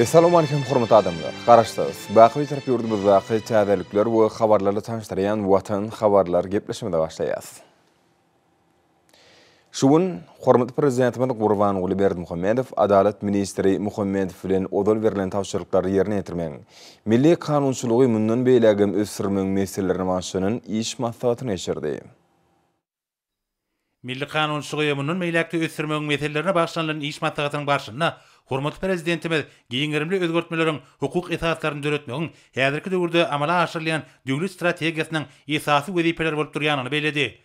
Assalamu alaikum hormatly adamlar. Garaşdyrys. Baqy tarap ýurdumyzdaqy çäderlikler we habarlarly tanıştyran Watan habarlar gepleşmede başlaýas. Şugun hormatly prezidentimiz Gurbanuly Berdimuhammedow Adalet ministri Muhammedow bilen odol berilen tapşyryklar ýerine ýetirmek, milli kanunçylygy mundan beýlegem ösürmek meselelerini başlanyň iş maslahatyny geçirdi. Milli kanunçylygy mundan beýlegde ösürmek meselelerini başlanyň iş maslahatynyň başlygyna hormatly prezidentimiz giňerimli özgertmeleriň hukuk itaatlaryny döretmegiň häzirki döwürde amala aşyrylýan döwlet strategiyasynyn esasy wezipeleri bolup durýanyny beledi.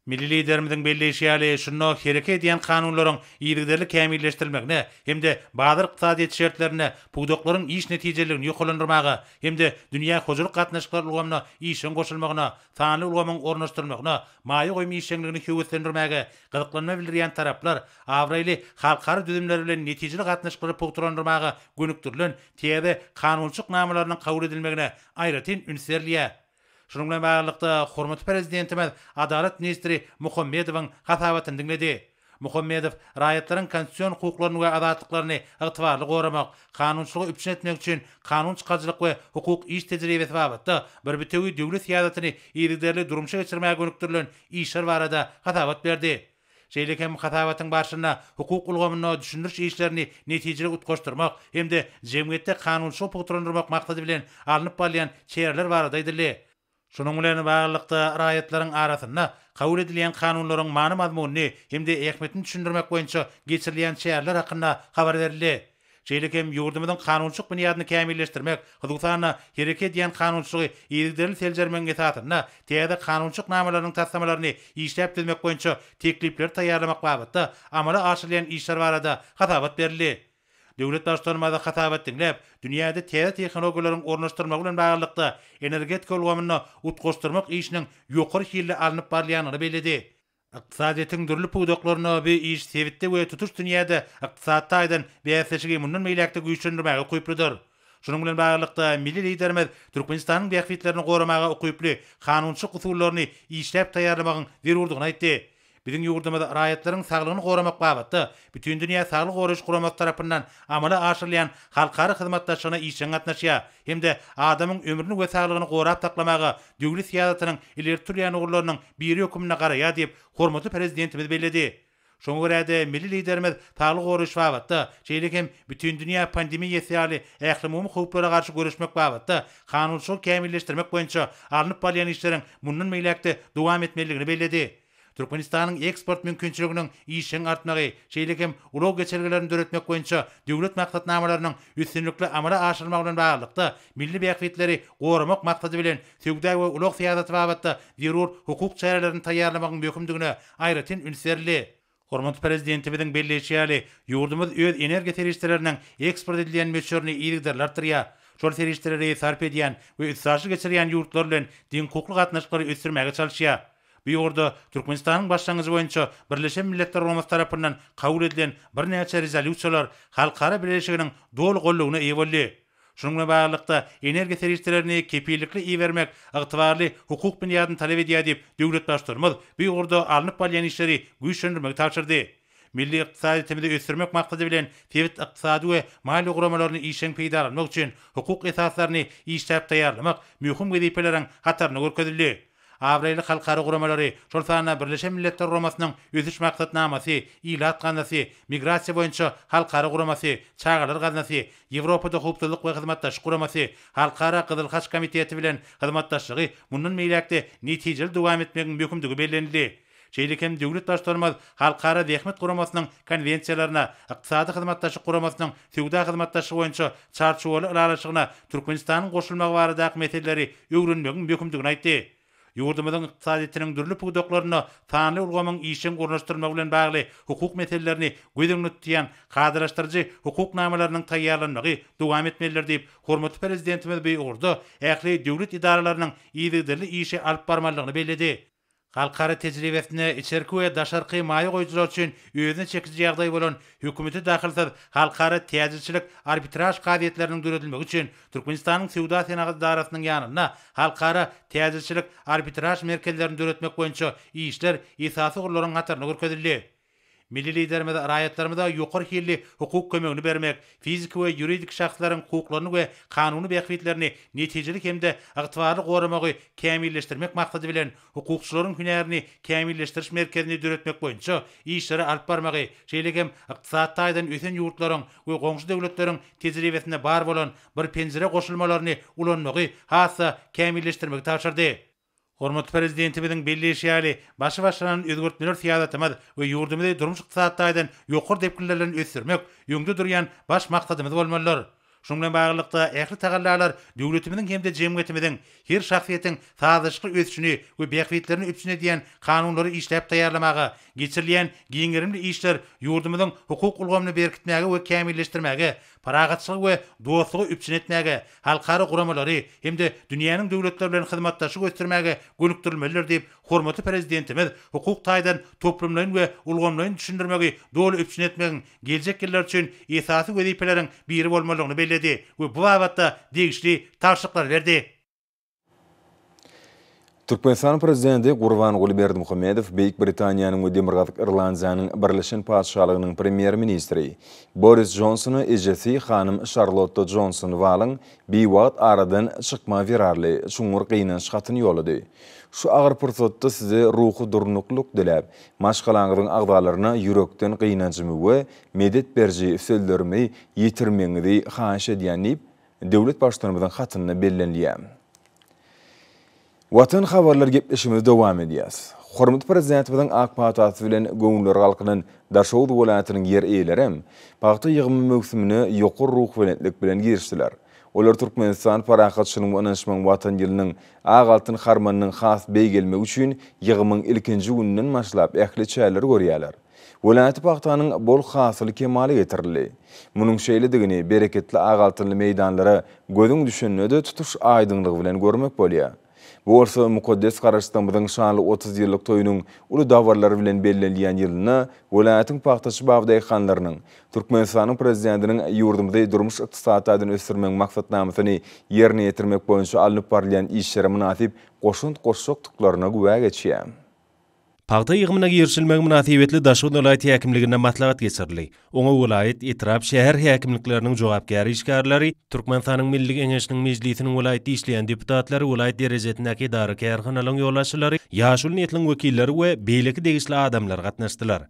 Milli liderimiziň belleşýäli şunu hereket edýän kanunlaryň ýygyderlik kämilleşdirilmegine hemde bazı ykdysadyýet şertlerine puwdoklaryň iş netijeleriniň ýokalandyrmagy hemde dünýä hojalyk gatnaşyklary ulgamyna işe goşulmagyna, sanly ulgamyň ornaşdyrmagyna, maýy goýma işçiligini höwetlendirmäge gyzyklanma bildirýän taraplar awraýly halkara düzümleri bilen netijeli gatnaşyklary puwdolandyrmagy gönükdirilen täze kanunçylyk namalarynyň kabul edilmegine aýratyn ünserliýär. Şunun bilen baglanykda hormatly prezidentimiz Adalet ministri Muhammedowyň hasabatyny dinledi. Muhammedow raýatlaryň konstitusiýon hukuklaryny we azatlyklaryny ygtybarly goramak, kanunçylygy üpçün etmek üçin kanun çykaryjylyk we hukuk iş tejribesi babatda bir bitewi döwlet siýasatyny ýerderli durumşa geçirmäge gönükdirilen işler barada hasabat berdi. Şeýlekem hasabatyň başyna hukuk ulgamyny düşündiriş işlerini netijeli utgaşdyrmak hemde jemgyýetde kanunçylyk puwdolandyrmak maksady bilen alınıp barýan çäreler barada edildi. Şunun bilen baglykda raýatlaryň arasynda kabul edilýän kanunlaryň many mazmuny hemde ähmetini düşündirmek boýunça geçirilýän çäreler hakynda habar berildi. Şeýlekem ýurdumyzyň kanunçylyk bunyýadyny kämilleşdirmek, hukuksana hereket edýän kanunçylygy ýerderli seljermeň esatyna täze kanunçylyk namalarynyň tasdamalaryny işläp dizmek boýunça teklipler taýýarlamak babatda amala aşyrylýan işler barada hasabat berildi. Döwlet başlanmada hasabat dinläp, dünýäde täze tehnologiýalaryň ornaşdyrmagy bilen baglykda energetik ulgamyny utgaşdyrmak işiniň ýokary hille alınıp barýanyny beledi. Ykdysadyýetyň dürli puwdoklaryny we iş sebitde we tutuş dünýäde ykdysatda aýdan bäsleşigi mundan meýlekde güýçlendirmäge ukyplydyr. Şunun bilen baglykda milli liderimiz Türkmenistanyň bähwitlerini goramaga ukyply kanunçylyk usullaryny işläp taýýarlamagyň zerurdygyny aýtdy. Bizim ýurdumyzda raýatlaryň saglygyny goramak babatda bütün dünýä saglyk goraş guramak tarapyndan amala aşyrylýan halkara hyzmatdaşlygyna işe gatnaşýar hemde adamyň ömrüni we saglygyny gorap taklamaga döwlet siýasatynyň ileri türýän ugurlarynyň biri hökümine garaýar diýip hormatly prezidentimiz bellädi. Şoňa görä milli liderimiz saglyk goraş babatda şeýlekem bütün dünýä pandemiýa ýaly ählimumy howplara garşy görüşmek babatda kanunçylyk kämilleşdirmek boýunça alınıp barýan işleriň mundan meýlekde dowam etmeligini bellädi. Türkmenistanyň eksport mümkinçiliginiň işiň artmagy, şeýlekem ulug geçergelerini döretmek boýunça döwlet maksatnamalarynyň üstünlikli amala aşyrylmagy bilen baglykda milli bähwitleri goramak maksady bilen söwda we ulug siýasat babatda zerur hukuk çärelerini taýýarlamagyň möhümdigine aýratyn ünserli. Hormatly prezidentimiziň belleşýäli ýurdumyz öz energiýa serişleriniň eksport edilýän möçürini ýerderli artdyrýar. Şol serişleri sarp edýän we üstsaşy geçirýän ýurtlar bilen diň hukuk gatnaşyklary ösürmäge çalyşýar. Bu ýurda Türkmenistanyň başlangyjy boýunça Birleşen Milletler Guramasy tarapyndan kabul edilen bir näçe rezolýusiýalar halkara birleşiginiň dolu gollugyna eýe boldy. Şunun bilen baglykda energiýa serişlerini kepillikli iýermek ygtybarly hukuk bunyýadyny talap edýär diýip döwlet başlarymyz bu ýurda alınıp barýan işleri güýçlendirmek tapşyrdy. Milli ykdysadyýetimizi ösürmek maksady bilen tewit ykdysady we mali guramalaryny işeň peýdalanmak üçin hukuk esaslaryny işläp taýýarlamak möhüm wezipeleriň hataryny görkezildi. Awraýly halkara guramalary şol sana Birleşen Milletler Guramasynyň özüç maksatnamasy, ilat gannasy, migrasiýa boýunça halkara guramasy, çağalar gannasy, Ýewropada hukukçylyk we hyzmatdaşlyk guramasy, halkara Gyzyl Haç komiteti bilen hyzmatdaşlygy mundan meýlekde netijeli dowam etmegiň möhümdigi bellenildi. Şeýlekem döwlet başlarymyz halkara ähmet guramasynyň konwensiýalaryna, ykdysady hyzmatdaşlyk guramasynyň söwda hyzmatdaşlygy boýunça çarçuwaly ýalaşygyna Türkmenistanyň goşulmagy baradaky meseleleri öwrenmegiň möhümdigini aýtdy. Ýurdumyzyň ykdysadyýetiniň dürli puwdoklaryny sanly ulgamyň işiň ornaşdyrmagy bilen bagly hukuk meselelerini göýdüňde tutýan gadyraşdyrjy hukuk namalarynyň taýýarlanmagy dowam etmelidir diýip hormatly prezidentimiz bu ýurda ähli döwlet idaralarynyň ýerderli işe alyp barmalygyny bellädi. Halkara tejribesine içerki we daşarky maýy goýjylar üçin özüne çekici ýagdaý bolan hökümeti dahilsiz halkara täzirçilik arbitraj gaýetleriniň döredilmegi üçin Türkmenistanyň Sewda Senaty darasynyň ýanyna halkara täzirçilik arbitraj merkezlerini döretmek boýunça işler esasy gurularyň hataryny görkezildi. milli liderimize, raýatlarymyza ýokary hilli hukuk kömegini bermek, fizik we ýuridik şahslaryň hukuklaryny we kanuny bähwitlerini netijelik hemde ygtybarly goramagy kämilleşdirmek maksady bilen hukukçylaryň hünärini kämilleşdiriş merkezini döretmek boýunça işleri alyp barmagy, şeýlegem ykdysat taýdan ösen ýurtlaryň we goňşy döwletleriň tejribesinde bar bolan bir penzire goşulmalaryny ulanmagy hassa kämilleşdirmek taşyrdy. Hormatly prezidentimiziň belleşýäli başy başlanan özgörtmeler siýasatymyz we ýurdumyzda durmuş ykdysatydan ýokary depkinlerden ösürmek ýöňde durýan baş maksadymyz bolmalydyr. Şoň bilen baglanykda ähli tagallalar döwletimiziň hemde jemgyýetimiziň her şahsiýetiň sazyşly ösüşini we bähwitlerini öpüşine diýen kanunlary işläp taýýarlamagy, geçirilen giňerimli işler ýurdumyzyň hukuk ulgamyny berkitmäge we kämilleşdirmäge, paragatçylyk we dostlugy öpüşine etmäge, halkara guramalary hemde dünýäniň döwletleri bilen hyzmatdaşyk göstermäge gönükdirilmelidir diýip hormatly prezidentimiz hukuk taýdan toplumlaryň we ulgamlaryny düşündirmegi, dolu öpüşine etmegiň geljek ýyllar üçin esasy wezipeleriň biri bolmalygyny belledi we bu babatda degişli taşyklar berdi. Türkmenistan prezidenti Gurbanguly Berdimuhammedow Beýik Britaniýanyň we Demirgazyk Irlandiýanyň Birleşen Paşalygynyň premier ministri Boris Johnsony ejesi hanym Charlotte Johnson-Wallyň beýwagt aradan çykma berarly şuňur gynanç hatyny ýolady. Şu agyr pursatda size ruhy durnukluk dilep, maşgalaňyzyň agdalaryna ýürekden gynanjymy we medet berji sözlerimi ýitirmeňizi haýyş edýänip, döwlet başçylygymyzyň hatyny bellenýär. Watan habarlar gepleşimiz dowam edýäs. Hormatly prezidentimiziň AK Partasy bilen Göňüller halkynyň Daşowut welaýatynyň ýer eýlerim paýta ýygymy mewsümini ýokary ruh bilenlik bilen girişdiler. Olar Türkmenistan paragatçylygynyň öňeşmän watan ýylynyň Ağaltyn harmanynyň has beýgelmegi üçin ýygymyň ilkinji güninden başlap ähli çäler görýärler. Welaýat paýtanyň bol hasyly kemaly getirildi. Munyň şeýledigini bereketli Ağaltynly meýdanlara gözüň düşünnede tutuş aýdynlygy bilen görmek bolýar. Bu orsa mukaddes Garaşstanymyzyň şanly 30 ýyllyk toýunyň uly dawarlary bilen bellenýän ýylyna welaýatyň paýtaşy Bagdaý hanlarynyň Türkmenistanyň prezidentiniň ýurdumyzda durmuş ykdysatyny ösürmek maksatnamasyny ýerine ýetirmek boýunça alınıp barýan işlere münasip goşuntklarına güwä geçýär. Paýta ýygymyna girişilmegi münasibetli Daşowut welaýaty häkimligine matlagat geçirildi. Oňa welaýat etrap şäher häkimlikleriniň jogapkary işgärleri, Türkmenistanyň Milli Geňeşiniň mejlisiniň welaýatda işleýän deputatlary, welaýat derejetindäki idara kärhanalaryň ýollaşçylary, ýaşul niýetliň wekilleri we beýleki degişli adamlar gatnaşdylar.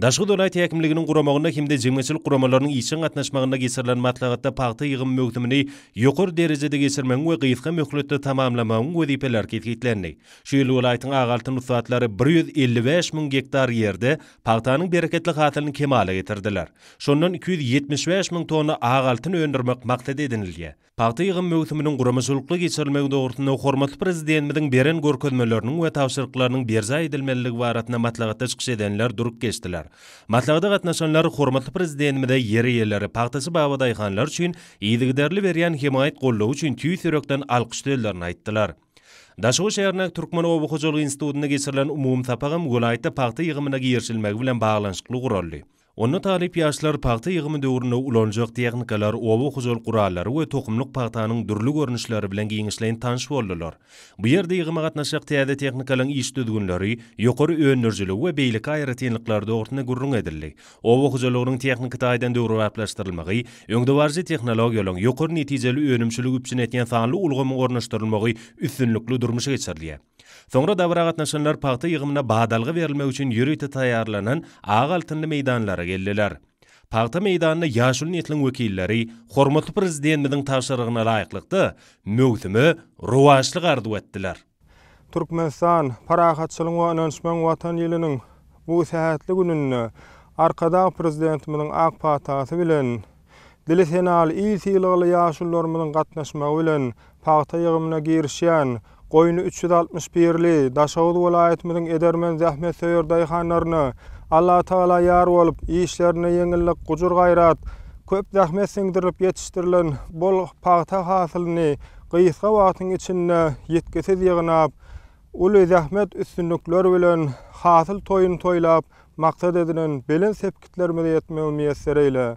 Daşowut welaýaty häkimliginiň guramagyna hemde jemgyýetçilik guramalarynyň işin gatnaşmagyna geçirilen matlagatda paýta ýygym möhkümini ýokary derejede geçirmeň we gysga möhletde tamamlamagyň wezipeler ketgiýlendi. Şu ýyl welaýatyň Ağaltyn usatlary 155.000 hektar ýerde paýtanyň bereketli hasylyny kemale getirdiler. Şondan 275.000 tonna Ağaltyn öndürmek maksat edinildi. Paýta ýygym möhküminiň guramaçylykly geçirilmegi dogrusynda hormatly prezidentimiziň beren görkezmeleriniň we tawşyryklarynyň berza edilmeligi baratyna matlagatda çykyş edenler durup geçdiler. Matlagada gatnaşanlar hormatly prezidentimize ýeri ýerleri paýtasy Bagdaý hanlar üçin ýygyderli berýän himayet gollaw üçin tüýsürekden alkyş döwlerini aýtdylar. Daşowut şäheriniň Türkmen Oba Hojalygy institutyna geçirilen umum tapagym welaýatda paýta ýygymyna girişilmegi bilen baglanşykly guraldy. Onu talip ýaşlar paýta ýygymy döwründe ulanjak tehnikalar, oba hojalyk gurallary we tokumlyk paýtanyň dürli görnüşleri bilen giňişleýän tanış boldylar. Bu ýerde ýygyma gatnaşak täze tehnikalyň iş düzgünleri, ýokary öňürjilik we beýlik aýratynlyklar dogrusyna gurrun edildi. Oba hojalygynyň tehnik taýdan döwrü aplaşdyrylmagy, öňde barjy tehnologiýalaryň ýokary netijeli önümçüligi üçin etýän sanly ulgamy gornaşdyrylmagy üstünlikli durmuşa geçirildi. Soňra dawra gatnaşanlar paýta ýygymyna badalgy berilmek üçin ýürüýte taýýarlanan Ağaltynly meýdanlara geldiler. Paýta meýdanyna ýaşul niýetliň wekilleri hormatly prezidentimiziň taşyrygyna laýyklykda möhküme ruwaçlyk arzuw etdiler. Türkmenistan paragatçylygyň we önçmen watan ýylynyň bu sähätli gününe arkada prezidentimiziň AK Partasy bilen dili senal ýylly ýaşullarymyzyň gatnaşmagy bilen paýta ýygymyna girişýän Goýny 361-li Daşowut welaýatynyň edermen zähmet söýür daýhanlaryny Allah Taala ýar bolup, işlerine ýeňillik, gujur gaýrat, köp zähmet siňdirip ýetişdirilen bol paýta hasylyny gysga wagtyň içinde ýetkisiz ýygnap, uly zähmet üstünlikler bilen hasyl toýun toýlap, maksat edilen belen sepkitlerimize ýetmegi müýesser eyle.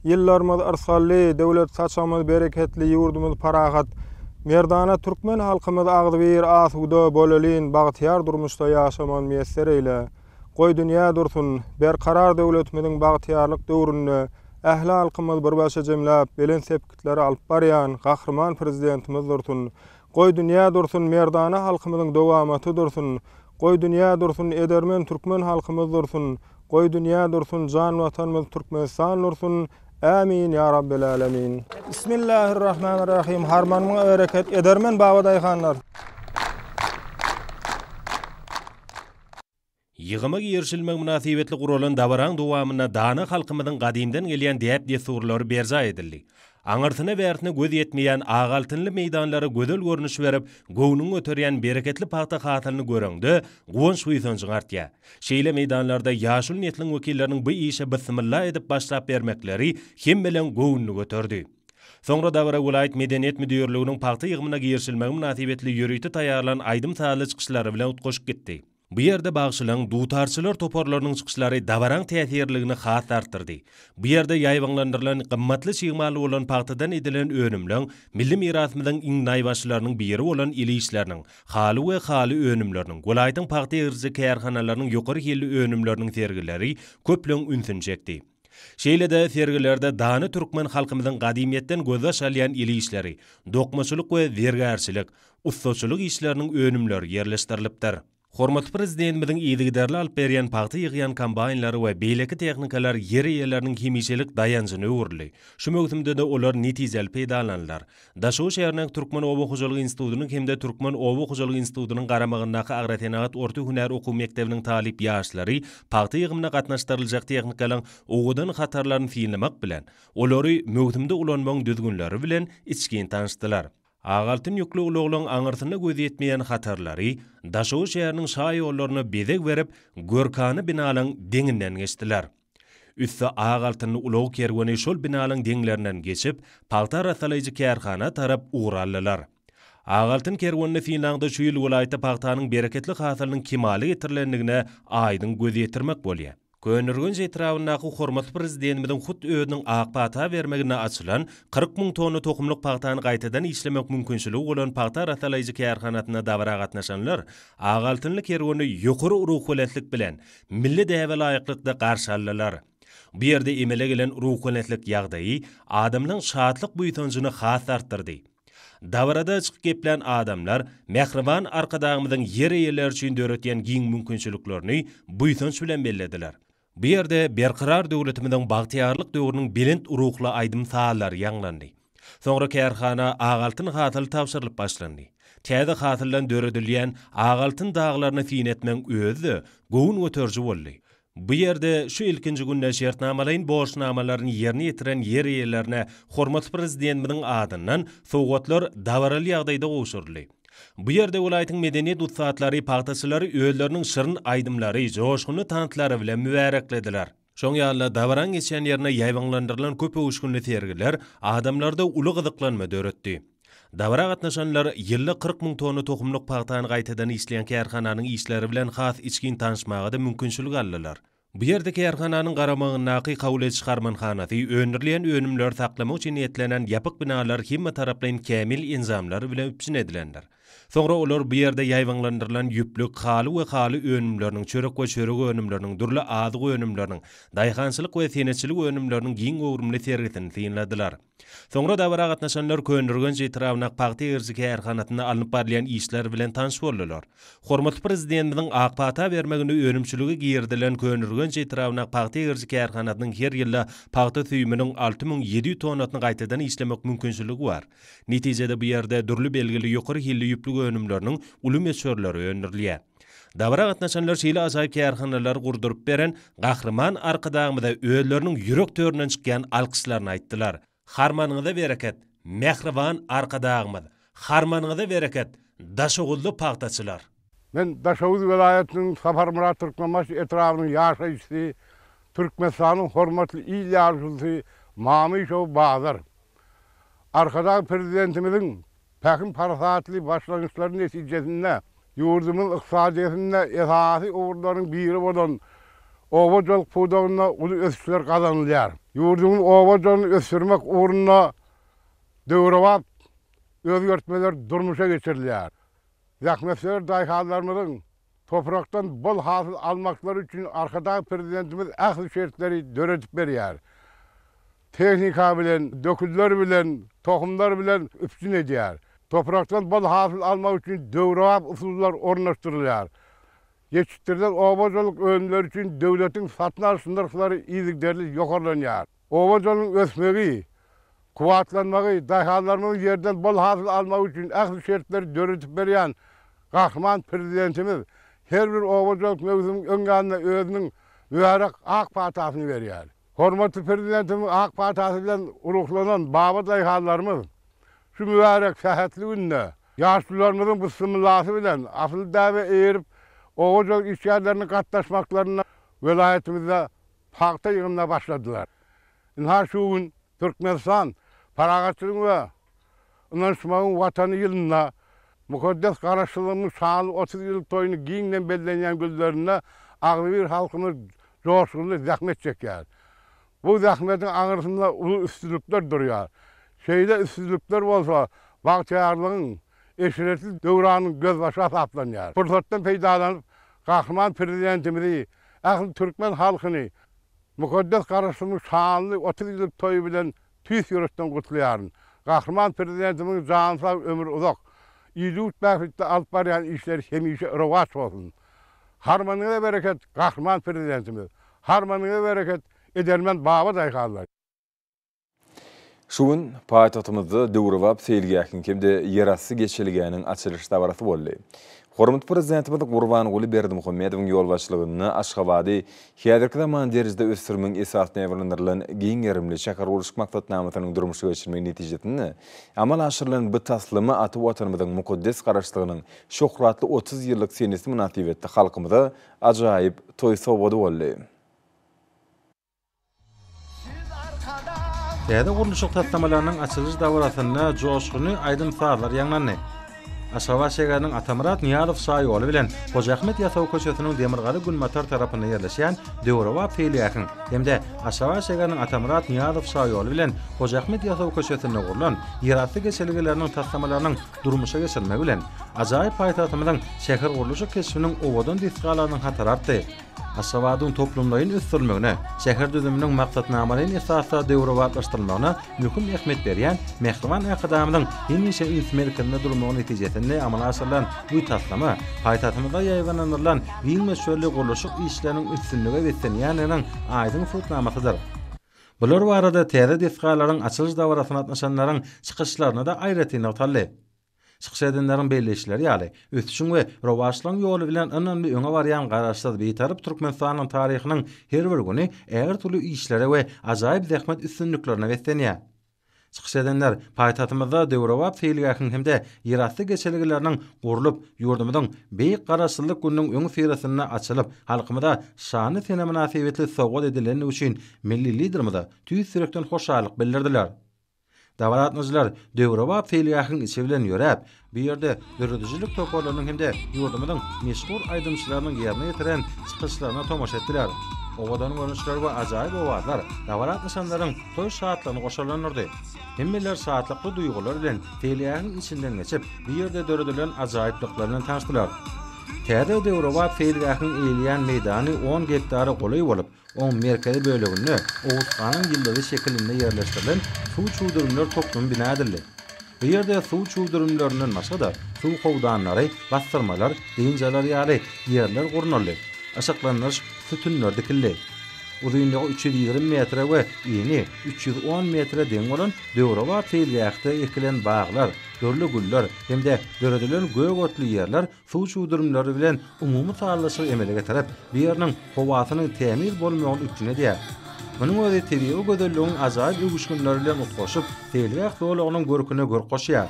Ýyllarymyz arsally, döwlet saçamyz bereketli ýurdumyz paragat, Merdana Türkmen halkymyz agdy bir asuda bolalyn bagtyar durmuşda ýaşaman müýesser eyle. goý dünýä dursun, berkarar döwletimiziň bagtyarlyk döwründe ähli halkymyz bir başa jemläp belen sepkitleri alyp barýan gahrman prezidentimiz dursun, goý dünýä dursun, merdana halkymyzyň dowamaty dursun, goý dünýä dursun, edermen türkmen halkymyz dursun, goý dünýä dursun, jan watanymyz Türkmenistan dursun. Amin ya rabbel alamin. Bismillahirrahmanirrahim. Harmanmyň bereket edermen baba daýhanlar. Yığıma girişilmek münasibetli kurulan davaraň dowamyna dana halkymyzyň gadimden gelýän däp desurlary berza edildi. Aňyrtyna bärtine göz yetmeýän agaltynly meýdanlara gödel görnüş berip, göwüniň öterýän bereketli paýta hatylyny göreňde, gowunç uýsanjyň artýa. Şeýle meýdanlarda ýaşul niýetliň wekilleriniň bu işe bismillah edip başlap bermekleri hem bilen gowuny göterdi. Soňra Davara Vilayet Medeniýet Müdürliginiň paýta ýygmyna girişilmek münasibetli ýörüýti taýýarlan aýdym taýly çykyşlary bilen utgoşup gitdi. Bu yerde bağışılan dutarçılar toparlarının çıkışları davaraň täsirligini has artdyrdy. Bu yerde ýaýwanlandyrılan gymmatly şygmaly bolan paýtadan edilen önümleň milli mirasymyzyň iň naýbaşlarynyň biri bolan ilişleriniň, haly we haly önümleriniň, Vilayetyň paýta ýerji kärhanalarynyň ýokary hili önümleriniň sergileri köpleň ünsünjekdi. Şeýle-de sergilerde dany türkmen halkymyzyň gadimiýetden göze şalýan ilişleri, dokmaçylyk we vergärçilik, ustaçylyk işleriniň önümleri ýerleşdirilipdir. Hormatly prezidentimiziň ýygydarly alyp berýän paýta ýygýan kombaýnlary we beýleki technikalar ýer ýerleriniň himiçelik dayanjyny öwürli. Şu mögümde de olar netijeli peýdalanlar. Daşow şäheriniň Türkmen Oba Hojalygy Institutynyň hemde Türkmen Oba Hojalygy Institutynyň garamagyndaky Agratenagat orta hüner okuw mektebiniň talip ýaşlary paýta ýygymyna gatnaşdyryljak technikalaryň owadan hatarlaryny fiýlemek bilen, olary mögümde ulanmagyň düzgünleri bilen içkin tanışdylar. Agaltyn ýüklü uluglaň aňyrtyna göz ýetmeýän hatarlary Daşow şäheriniň şaý ýollaryna bezek berip, görkany binalaryň deňinden geçdiler. Üstü agaltyny ulug kerweny şol binalaryň deňlerinden geçip, paýta rasalyjy kärhana tarap uğraldylar. Agaltyn kerwanyny fiýlangda şu ýyl Vilayetde paýtanyň bereketli hasalynyň kemaly getirilendигine aýdyn göz ýetirmek bolýar. Könürgün etrafyndaky hormatly prezidentimiziň hut özüniň ak paýta bermegine açylan 40 000 tonna tohumlyk paýtany gaýtadan işlemek mümkinçiligi bolan paýta rasalyjy kärhanatyna dawra gatnaşanlar agaltynly kerwany ýokary ruh weletlik bilen milli däwe laýyklykda garşy aldylar. Bu ýerde emele gelen ruh weletlik ýagdaýy adamlaryň şadlyk buýtanjyny has artdyrdy. Davrada çıkıp geplen adamlar mehriban arkadağımızın yer yerler için döretyen giň mümkinçiliklerini buýsanç bilen bellediler. Bu yerde berkarar döwletimizin bagtyarlyk döwrüniň belent urukly aýdym saallary ýanglandy. Soňra kärhana agaltyn hatyly tapşyrylyp başlandy. Täze hatyrlan döredilýän agaltyn daglaryny fiň etmek özü gowun öterji boldy. Bu yerde şu ilkinci günde şertnamalaryň borçnamalaryny ýerine ýetiren yer ýerlerine hormatly prezidentimiziň adyndan sowgatlar dawraly ýagdaýda gowşurly. Bu yerde Vilayetyň medeniýet utsatlary paýtaçylary özleriniň şyryň aýdymlary, joşguny tanıtlary bilen mübareklediler. Şoň ýaly dawran geçen ýerine ýaýwanlandyrylan köp uşgunly sergiler adamlarda uly gyzyklanma döretdi. Dawra gatnaşanlar ýylly 40 000 tonna tohumlyk paýtany gaýtadan işleýän kärhananyň işleri bilen has içkin tanışmaga da mümkinçilik aldylar. Bu ýerde kärhananyň garamagyndaky kabul çykarmanhanaty öňürleýän önümler saklamak üçin ýetlenen ýapyk binalar hemme taraplaryň kämil enzamlary bilen üpsin edilenler. Soňra olar bu ýerde ýaýwanlandyrylan ýüplük haly we haly önümleriniň çörek we çörek önümleriniň durly adyk önümleriniň daýhançylyk we senetçilik önümleriniň giň öwrümli sergisini fiýlediler. Soňra dawra gatnaşanlar könürgün etrawyna paýta ýerji kärhanatyna alınıp barlayan işler bilen tanış boldylar. Hormatly prezidentimiziň ak paýta bermegini önümçiligi girdilen könürgün etrawyna paýta ýerji kärhanatynyň her ýyly paýta süýüminiň 6700 tonnatyny gaýtadan işlemek mümkinçiligi bar. Netijede bu ýerde durly belgili ýokary hilli ýüplük önümleriniň uly meşhurlary öňürilýär. Dawra gatnaşanlar şeýle ajaýyp kärhanalar gurdurup beren gahrman arkadağymyda özleriniň ýürek töründen çykýan alkyşlaryny aýtdylar. Harmanyňyza bereket, mehriban arkadağymyz. Harmanyňyza bereket, Daşowly paýtaçylar. Men Daşow vilayatynyň Safarmurat Türkmenbaş etrawynyň ýaşaýçysy, Türkmenistanyň hormatly il ýargysy Mamyşow Bazar. Arkada prezidentimiziň päkin parasatly başlangyçlaryny netijesinde ýurdumyň ykdysadyetinde esasy owurlaryň biri bolan owajalyk pudagyna uly ösüşler kazanylýar. Ýurdumyň owajalyny ösürmek uğruna döwrewap özgertmeler durmuşa geçirilýär. Zähmetler daýhallarymyzyň topraktan bol hasıl almakları için arkadaki prezidentimiz ahli şertleri döretip berýär. Teknika bilen, döküller bilen, tohumlar bilen üstün edýär. Topraktan bol hasıl almak için döwrap usullar ornaşdyrylýar. Geçitlerden obacalyk önümleri için devletin satın sınırları iyilikleri yokarlanýar. Obacalyk ösmegi, kuwatlanmagy, dahalarymyz yerden bol hasıl almak için ahli şertleri döretip berýän Gahman prezidentimiz her bir obacalyk mevzunun öňgände özüniň mübarek ak patasyny berýär. Hormatly prezidentimiz ak patasy bilen uruklanan baba dahalarymyz şu mübarek sahatly günde yaşlılarymyzyň bu symylasy bilen asıl dawe erip obacalyk işgärlerini gatnaşmaklaryna welaýetimizde paýta ýygyna başladylar. Inha şu gün Türkmenistan paragatçylygyň we ynanşmagyň watany ýylyna mukaddes garaşlygymyň şanly 30 ýyl toýuny giňden bellenýän gözlerine agly bir halkymyz joşgunly zahmet çekýär. Bu zahmetin aňyrsynda uly üstünlükler durýar. Şeýle üstünlükler bolsa, wagtýarlygyň eşiretli döwranyň göz başa saplanýar. Fursatdan peýdalanyp Gahman prezidentimizi, ahly türkmen halkyny mukaddes garaşlygymyň şanly 30 ýyl toýu bilen tüýs ýürekden gutlaýaryn. Gahman prezidentimiň janysa ömür uzak. İyilik bäfitde alyp barýan işler hemişe rowat bolsun. Harmanyňa bereket Gahman prezidentimiz. Harmanyňa bereket edermen baba daýhallar. Şu gün paýtagtymyzda döwrewap seýilgäkin kimde ýerasy geçiligäniň açylyş dabarasy boldy. Hormatly prezidentimiz Gurbanuly Berdimuhammedowyň ýolbaşçylygyny Aşgabaty häzirki zaman derizde ösürmüň esasyna ýerlendirilýän giň ýerimli şäher uruşyk maksatnamasynyň durmuşa geçirmegi netijesinde amal aşyrylan bu taslimy aty watanymyzyň mukaddes garaşlygynyň şöhratly 30 ýyllyk senesi münasibetde halkymyza ajaýyp toý sowady boldy. Täze guruluşyk taslamalarının açylyş dawrasyna joşguny aýdym saatlar ýaňlandy. Aşgabat şäheriniň Atamurat Niýazow şaýoly bilen Hoca Ahmet Ýasaw köşesiniň Demirgaly Gülmatar tarapyna ýerleşýän döwrewap feýliýakyň hemde Aşgabat şäheriniň Atamurat Niýazow şaýoly bilen Hoca Ahmet Ýasaw köşesinde gurulan ýerasty geçiligleriniň taslamalarının durmuşa geçirmegi bilen ajaýyp paýtagtymyzyň şäher guruluşy kesibiniň owadan disgalarynyň hatary artdy. Aşgabatyň toplumlaryň ösdürmegine, şäher düzüminiň maksatnamalaryň esasda döwrewaplaşdyrylmagyna möhüm ähmiýet berýän Mehriban Akadamynyň ýeňişe ünsmerkinde durmagyny netijesinde amala aşyrylan bu taslama paýtagtymyzda ýaýganylan giň meşhurly guruluşyk işleriniň üstünlüge betlenýäniň aýdym futnamasydyr. Bular barada täze disgalaryň açylyş dawrasyna atnaşanlaryň çykyşlaryna da aýratynly taly. Çykyş edenleriň belleşleri ýaly ösüşiň we rowaşlaryň ýoly bilen önemli öňe barýan garaşsız beýtarıp Türkmenistanyň taryhynyň her bir güni äger türlü işlere we ajaýyp zähmet üstünlüklerine beslenýär. Çykyş edenler paýtagtymyzda döwrewap feýliýakyň hemde ýerasty geçiligleriniň gurulup ýurdumyzyň beýik garaşsyzlyk gününiň öňü firasyna açylyp halkymyza şany sene münasibetli sowgat edilen üçin milli liderimize tüýs sürekden hoşallyk bildirdiler. Dawratnyjylar döwrewap feýliýakyň içi bilen ýörep, bu ýerde döredüjilik toparlarynyň hemde ýurdumyzyň meşhur aýdymçylarynyň ýerine ýetiren çykyşlaryna tomaşa etdiler. Owadan görnüşler we ajaýyp owazlar dawrat nişanlaryň toý saatlaryny goşarlanyrdy. Hemmeler saatlykly duýgular bilen feýliýakyň içinden geçip, bu ýerde döredilen ajaýyplyklary bilen tanışdylar. Täze döwrewap feýliýakyň eýilýän meýdany 10 hektary golay bolup, on merkezi bölügünde Oğuzhan'ın yılları şekilinde yerleştirilen su çuğdurumlar toplumu bina edildi. Bu yerde su çuğdurumlarının başında su kovdanları, bastırmalar, deyinceler ýaly yerler gurunuldy. Aşaklanmış sütünler dikildi. Uzunluğu 320 metre ve eni 310 metre deň bolan döwrewap feýliýakda ekilen bağlar, dörlü güller hemde döredilen gögotly ýerler su çuğdurumlary bilen umumy sağlaşyk emele getirip, bir ýerniň howasynyň temir bolmagyny üçin edýär. Munyň özi tebigy gözelligiň ajaýyp ýuguşgynlary bilen utgaşyp, feýliýak döwrüniň görküne gör goşýar.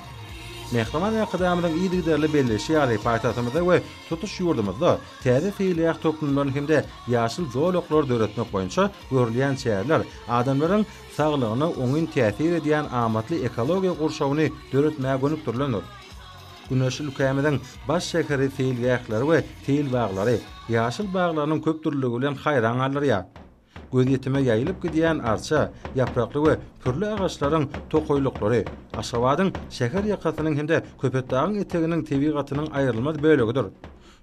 Mehriban Akadamynyň ýygyderli belleşi ýaly paýtagtymyzda we tutuş ýurdumyzda täze feýliýak toplumlaryň hemde ýaşyl zoologlar döretmek boýunça görülýän çäherler adamlaryň saglygyna oňun täsir edýän amatly ekologiýa gurşawyny döretmäge gönükdirlendir. Güneşli kämeden baş şäheri feýliýaklary we teýil baglary ýaşyl baglarynyň köp türlügi bilen haýran galýar. Göz ýetime ýaýylyp gidýän arça, ýaprakly we türlü agaçlaryň tokoýlyklary Aşgabatyň şäher ýakasynyň hemde Köpetdagyň eteginiň tebigatynyň aýrylmaz bölegidir.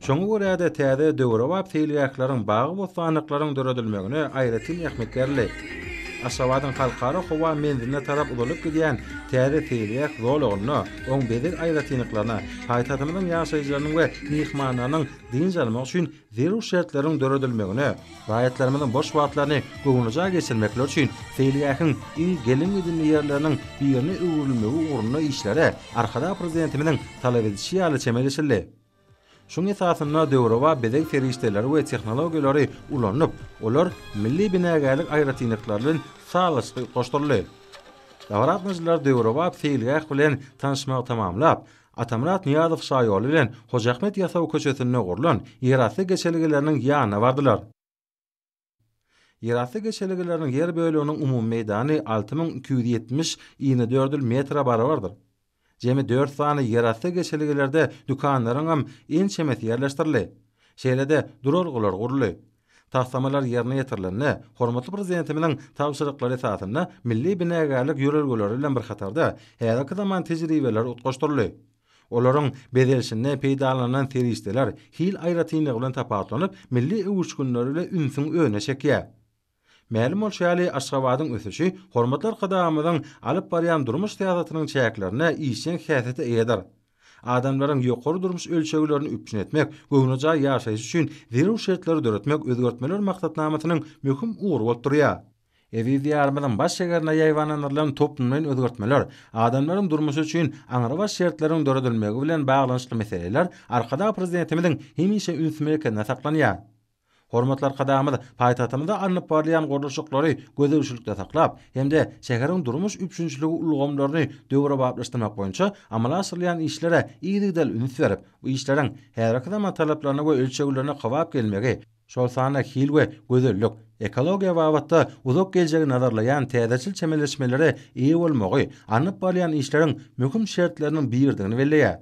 Şoňa görä-de täze döwrewap teýliýäklaryň bagy bostanlyklaryň döredilmegine aýratyn ähmiýet berli. Aşgabatyň halkara howa menziline tarap udalyp gidýän täze teýliýäk zolugyny oň bedek aýratynlyklaryna haýtatymyň ýaşaýjylarynyň we mihmanlarynyň din jalmak üçin zerur şertlerin döredilmegine, raýatlarymyň boş wagtlaryny göňüňe geçirmekler üçin teýliýäkiň iň gelin edilýän ýerleriniň birini öwrülmegi uğruna işlere arkada prezidentimiň talap edişi ýaly çemeleşildi. Şoň esasynda döwrewa bedek ferişteleri we tehnologiýalary ulanyp, olar milli binägärlik aýratynlyklaryň sağlaşyky goşdurly. Dawratmyjlar döwrewa teýliýäk bilen tanışmagy tamamlap, Atamrat Niyazow şaýoly bilen Hoca Ahmet ýasaw köçesine gurulan ýerasty geçeligleriniň ýanyna bardylar. Ýerasty geçeligleriniň ýer bölüginiň umumy meýdany 6270 metra barabardyr. Jemi 4 sany ýerasty geçeliglerde dükanlaryň hem en çemet ýerleşdirildi. Şeýlede durargylar guruldy. Taksamalar ýerine ýetirilende, hormatly prezidentimiň tapşyryklary esasynda milli binägärlik ýörelgeleri bilen bir hatarda häzirki zaman tejribeler utgaşdyryldy. Olaryň bedelşinde peýdalanan teristler hil aýratynlygy bilen tapatlanyp milli öwüşgünleri bilen ünsüň öne çekýär. Ma'lum bolşaly Aşgabatyň ösüşi hormatly qadamynyň alyp barýan durmuş täzetynyň çäklerine işen häsiýeti eýedir. Adamlaryň ýokary durmuş ölçeglerini üpçün etmek, göňüňe ýaşaýyş üçin zerur şertleri döretmek özgertmeler maksatnamasynyň möhüm uğur bolup durýar. Evi diyarymyň baş şäherine ýaýwanlanan toplumyň özgertmeler, adamlaryň durmuşy üçin aňyra şertleriň döredilmegi bilen baglanyşly meseleler arkada prezidentimiň hemişe ünsmekine saklanýar. Hormatlar qadamyda paýtatymyzda alınıp barlayan goruluşyklary gözegçilikde saklap, hemde şäheriň durmuş üpçünçiligi ulgamlaryny döwre baglaşdyrmak boýunça amala asyrlayan işlere iýdigdel üns berip, bu işleriň häzirki zaman talaplaryna we ölçeglerine gowap gelmegi, şol sana hil we gözellik, ekologiýa wagtda uzak geljegi nazarlayan täzeçil çemeleşmelere eýe bolmagy, alınıp barlayan işleriň möhüm şertleriniň birdigini belleýär.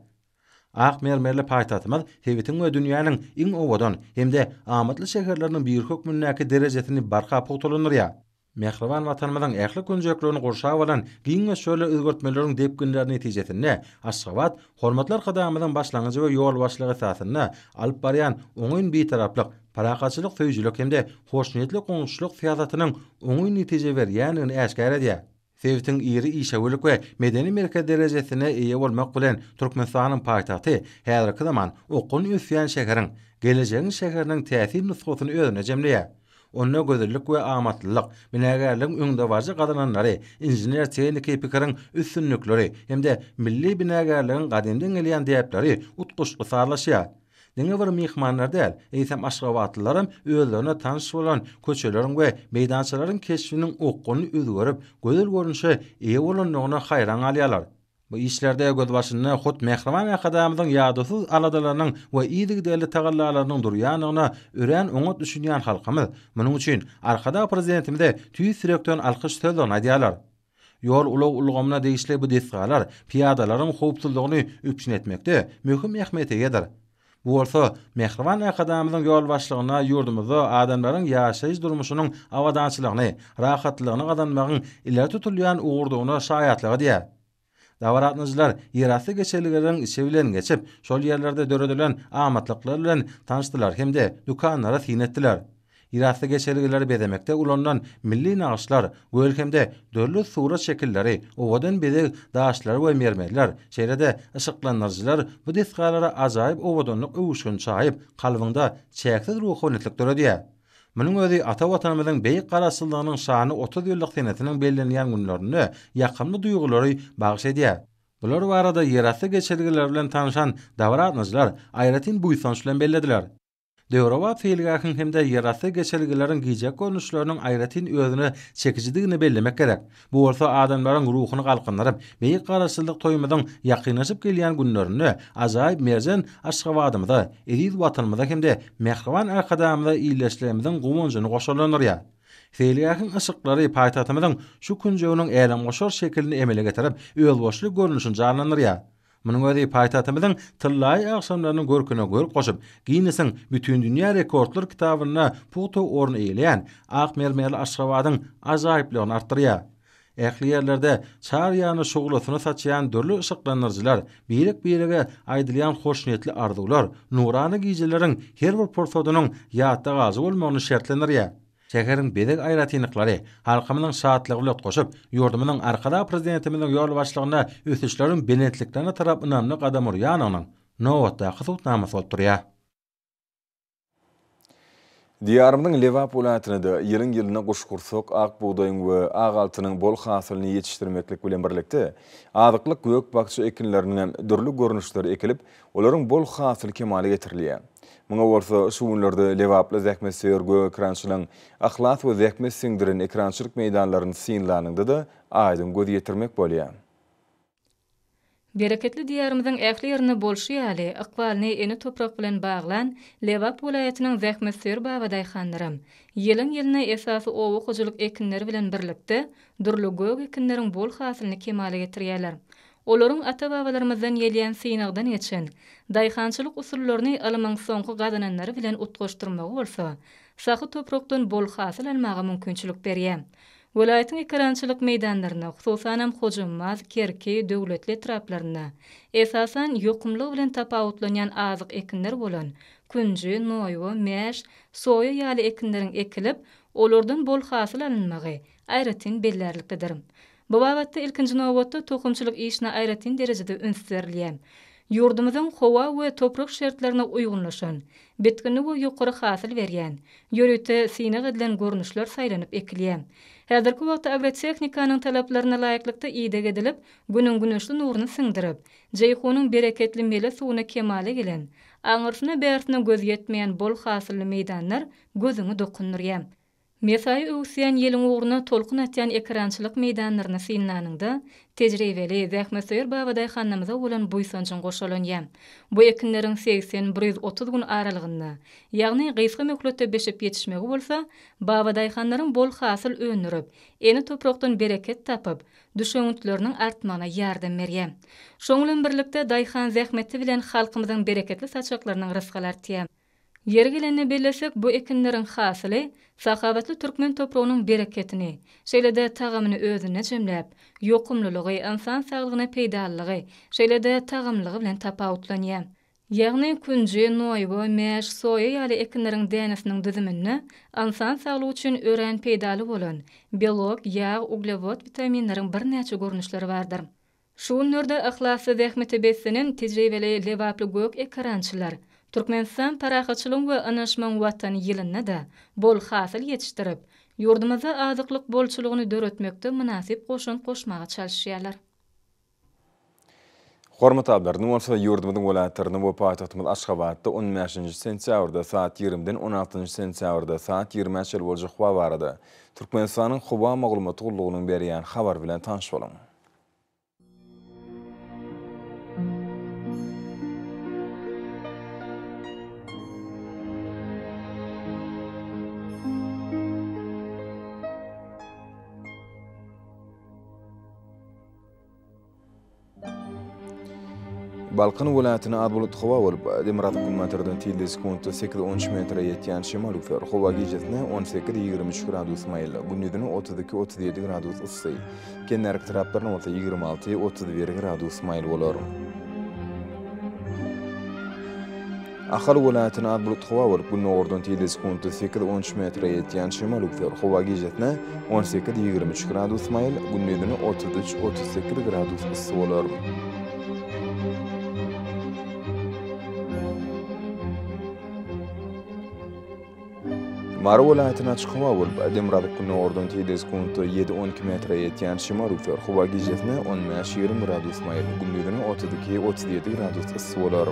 Mermerli paýtatymyz hewitin we dünýäniň iň owadan hemde amatly şäherleriniň bir hökmündäki derejesini barkap tutulunýar. Mehriban watanymyzyň ähli günjeklerini gorşap alan giňe şöyle özgertmeleriň depkinleri netijesinde Aşgabat hormatlar qadamynyň başlangyjy we ýol başlygy esasynda alyp barýan oňyn bir taraplyk paraqaçylyk söýjülük hemde hoşniyetli goňşuluk siýasatynyň oňy netije berýänini äşkär edýär. Sewitin iri işewlik we medeni merkez derejesine eýe bolmak bilen Türkmenistanyň paýtagty häzirki zaman okun üsýän şäheriň, gelecegiň şäheriniň täsir nusgatyny özüne jemleýär. Onda gözellik we amatlylyk, binägärlik öňde barjy gadananlary, inженер tehnika pikiriň üstünlükleri hemde milli binägärligiň gadymdan gelýän däpleri utguşly sarlaşýar. Diňe bir mihmanlar däl, eýsem Aşgabatlylarym özlerine tanış bolan köçeleriň we meýdançalaryň keşfiniň okuny özgörüp, gözel görünüşe eýe bolanlygyna haýran alýarlar. Bu işlerde göz başyna hut Mehriban akadamynyň ýadysyz aladalarynyň we iýdigdäli tagallalarynyň durýanyna ören oňa düşünýän halkymyz munyň üçin arkada prezidentimde tüýs sürekden alkyş sözler edýärler. Ýol ulug ulgamna degişli bu desgalar piýadalaryň howpsuzlygyny üpçün etmekde möhüm ähmiýet eýedir. Bu bolsa Mehriban akadamynyň ýol başlygyna ýurdumyzda adamlaryň ýaşaýyş durmuşynyň awadançylygyny, rahatlygyny gazanmagyň ileri tutulýan uğurdugyna şaýatlyk edýär. Dawratmyjlar ýerasty geçeligleriniň işi bilen geçip, şol ýerlerde döredilen amatlyklar bilen tanışdylar hemde dükanlara synetdiler. Ýerasty geçeligleri bezemekde ulandan milli naqşlar, gölkemde dörlü surat şekilleri, owadan bedek daşlar we mermerler, şeýlede ışıklandyrjylar bu desgalara ajaýyp owadanlyk öwüşgün çaýyp, kalbyňda çäksiz ruhanyetlik döredýär. Munyň özi ata watanymyzyň beýik garaşsyzlygynyň şany 30 ýyllyk senetiniň bellenýän günlerini ýakymly duýgulary bagş edýär. Bular barada ýerasty geçeligler bilen tanışan dawratmyjlar aýratyn buýsanç bilen bellediler. Döwrewa feýligakyň hemde ýerasty geçeligleriň gijek görnüşleriniň aýratyn özüne çekijidigini bellemek gerek. Bu bolsa adamlaryň ruhuny galkyndyryp, beýik garaşsyzlyk toýmadan ýakynlaşyp gelýän günlerini ajaýyp merjen Aşgabadymyzda, ediz watanymyzda hemde Mehriban akadamyzda iýleşlerimiziň gowunjyny goşalanýar. Feýligakyň ışıklary paýtatymyzyň şu günjeginiň älam goşar şekilini emele getirip, özboşly görnüşini janlanýar. Munyň özi paýtatymyzyň tyllaý akşamlarynyň görküne gör goşup, Guinnessiň bütün dünýä rekordlar kitabyna puto orun eýleýän Mermerli Aşgabatyň ajaýyplygyny artdyrýar. Ähli ýerlerde çar ýany şugulasyny saçýan dörli ışıklandyrjylar, birik-birige aýdylýan hoşniyetli arzuwlar, nurany giýjileriň her bir porsodynyň ýatda gazy bolmagyny şertlendirýär. Şäheriň bedek aýratynlyklary, halkymyň şatlygy bilen goşup, ýurdumyň arkada prezidentimiň ýol başlygyna ösüşleriň benetliklerine tarap ynamly gadam urýanynyň nowatda hyzmatnamasy bolup durýar. Diyarımyň Lewap welaýatyna da ýylyň guşgursok ak buğdaýyň we ak altynyň bol hasylyny ýetişdirmeklik bilen birlikde azyklyk gök bakçy ekinleriniň dürli görnüşleri ekilip, olaryň bol hasyl kemaly getirilýär. Muňa bolsa şu günlerde Lewaply zähmetseýär gök ekrançylyň ahlat we zähmet siňdiren ekrançylyk meýdanlaryny synlanynda da aýdym göz ýetirmek bolýar. Bereketli diyarımızın ähli ýerine bolşy ýaly, ykbalyny eni toprak bilen baglan, Lewap welaýatynyň zähmetseýär babadyhanlarym, ýylyň esasy owu-hojuluk ekinleri bilen birlikde durly gök ekinleriň bol hasylyny kemaly getirýärler. Olaryň ata-babalarymyzdan ýelýän synagdan geçen, daýhançylyk usullaryny alymyň soňky gadananlary bilen utgaşdyrmagy bolsa, sahy toprakdan bol hasyl almagy mümkinçilik berýär. Welaýatyň ekrançylyk meýdanlaryna, hususan hojunmaz kerki döwletli etraplaryna, esasan ýokumlyk bilen tapawutlanýan azyk ekinler bolan, künji, noýwa, mäş, soýa ýaly ekinleriň ekilip, olardan bol hasyl alınmagy aýratyn bellerlikdir. Bu babatda ilkinji nowatda tohumçylyk işine aýratyn derejede ünsüzlerlýär. Ýurdumyzyň howa we toprak şertlerine uygunlaşan, bitkinli we ýokary hasyl berýän, ýörüte synag edilen görnüşler saýlanyp ekilýär. Häzirki wagtda agrotehnikanyň talaplaryna laýyklykda ýygyk edilip, günüň güneşli nuruny syňdyryp, jeýhunyň bereketli mele suwuna kemale gelen, aňyrsyna bärsine göz ýetmeýän bol hasylly meýdanlar gözüňi dokundurýar. Mesai öwsýän ýeliň uğruna tolkun atýan ekrançylyk meýdanlaryna synlanynda tejribeli zähmetseýär babadyhanamyza bolan buýsançyň goşulanýar. Bu ekinleriň 80-130 gün aralygynda, ýagny gysga möhletde beşip ýetişmegi bolsa, babadyhanlaryň bol hasyl önürüp, eni toprakdan bereket tapyp, düşöňütleriniň artmagyna ýardam berýär. Şoň bilen birlikde daýhan zähmeti bilen halkymyzyň bereketli saçaklarynyň rızkyny artýar. Yer gelene bellesek bu ekinleriň hasyly sahabatly türkmen topragynyň bereketini, şeýlede tagamyny özüne jemläp, ýokumlylygy, insan saglygyna peýdalygy, şeýlede tagamlygy bilen tapawutlanýar. Ýagny künji, noýwa, mäş, soýa ýaly ekinleriň dänasiniň düzümini insan saglygy üçin ören peýdaly bolan biolog, ýağ, uglevod vitaminleriň bir näçe görnüşleri bardyr. Şu günlerde ihlasy zähmeti besinen tejribeli Lewaply gök ekrançylar Türkmenistan parahaçylyk we anaşmaň watan ýylyna da bol hasyl ýetişdirip, ýurdumyza azyklyk bolçulugyny döretmekde münasip goşun goşmagy çalışýarlar. Hormat abiler, bolsa ýurdumyzyň welaýatlaryny we paýtagtymyz Aşgabatda 15-nji sentýabrda saat 20-den 16-njy sentýabrda saat 20-nji boljak hawa barada Türkmenistanyň hawa maglumaty gullugynyň berýän habar bilen tanyş bolan. Balkan welaýatyna adbulut hawa bolup, Demirad kummaterden tilde sekundy 8-13 metre ýetýän şemal üfer. Hawa gijetine 18-23 gradus maýly, gündüzüne 32-37 gradus ysy. Kenärki taraplaryna 26-31 gradus maýly bolar. Ahal welaýatyna adbulut hawa bolup, gündüzüne tilde sekundy 8-13 metre ýetýän şemal üfer. Hawa gijetine 18-23 gradus maýly, gündüzüne 33-38 gradus ysy bolar. Mara welaýatyna açyk hawa bolup, Demirad gündüzüne tilde sekundy 7-12 metre ýetýän şemal üfer. Hawa gijetine 15-20 gradus maýly, gündüzüne 32-37 gradus ysy bolar.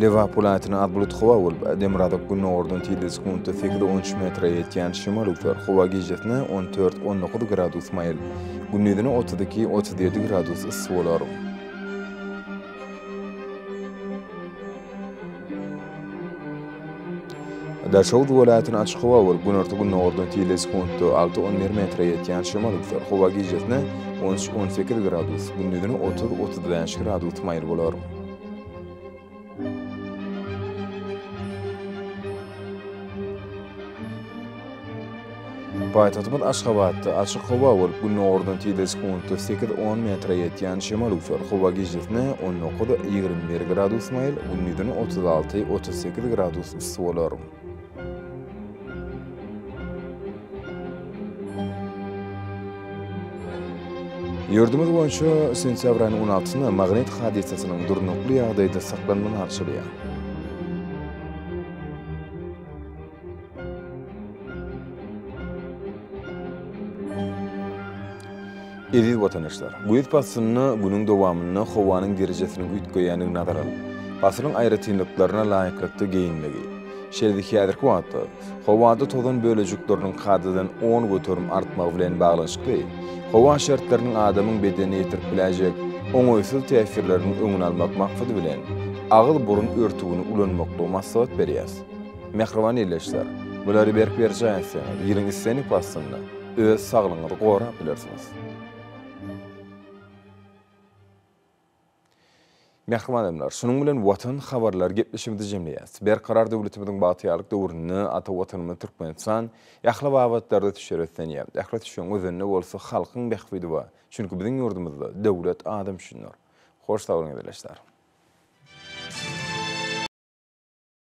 Lewap welaýatyna adbulut hawa bolup, Demirad gündüzüne tilde sekundy 8-13 metre ýetýän şemal üfer. Hawa gijetine 14-19 gradus maýly, gündüzüne 32-37 gradus ysy bolar. Daşowd welaýatyna açyk hawa bolup, gündüzüne tilde sekundy 6-11 metre ýetýän şemal üfer. Hawa gijetine 13-18 gradus, gündüzüne 30-35 gradus maýly bolar. Paytahtymyz Aşgabatda açyk howa bolup günüň ordan tiýdesi 8-10 metre ýetýän şemal uçar. Howa gijesine 19-21 gradus maýl, gündüzüne 36-38 gradus ysy bolar. Ýurdumyz boýunça sentýabr aýynyň 16-syna magnit hadisasynyň durnukly ýagdaýda saklanmagy arşylýar. Eziz watandaşlar, Güýt basynyny günüň dowamyny howanyň derejesiniň üýtgeýänligi nazar alyp, basynyň aýratynlyklaryna laýyklykda geyinmegi. Şeýledeki häzirki wagtda howada tozan bölejikleriniň kadadan 10 götürüm artmagy bilen baglanşykly, howa şertleriniň adamyň bedenine ýetirip biläjek oňoýsuz täsirlerini öňüne almak maksady bilen agyl burun örtügini ulanmakda maslahat berýär. Mehriban ýerleşler, bulary berip berjäňse, ýylyň iseni basynyny öz saglygyňyzy gorap bilersiňiz. Mehriban adamlar, şunun bilen watan habarlar gepleşimizde jemleýäs. Berkarar döwletimiziň batyýalyk döwrüni ata watanymyz Türkmenistan ýahla wagtlarda düşeretden ýa. Ähli düşen özüne bolsa halkyň behbudi we çünki biziň ýurdumyzda döwlet adam düşünýär. Hoş sağ olun,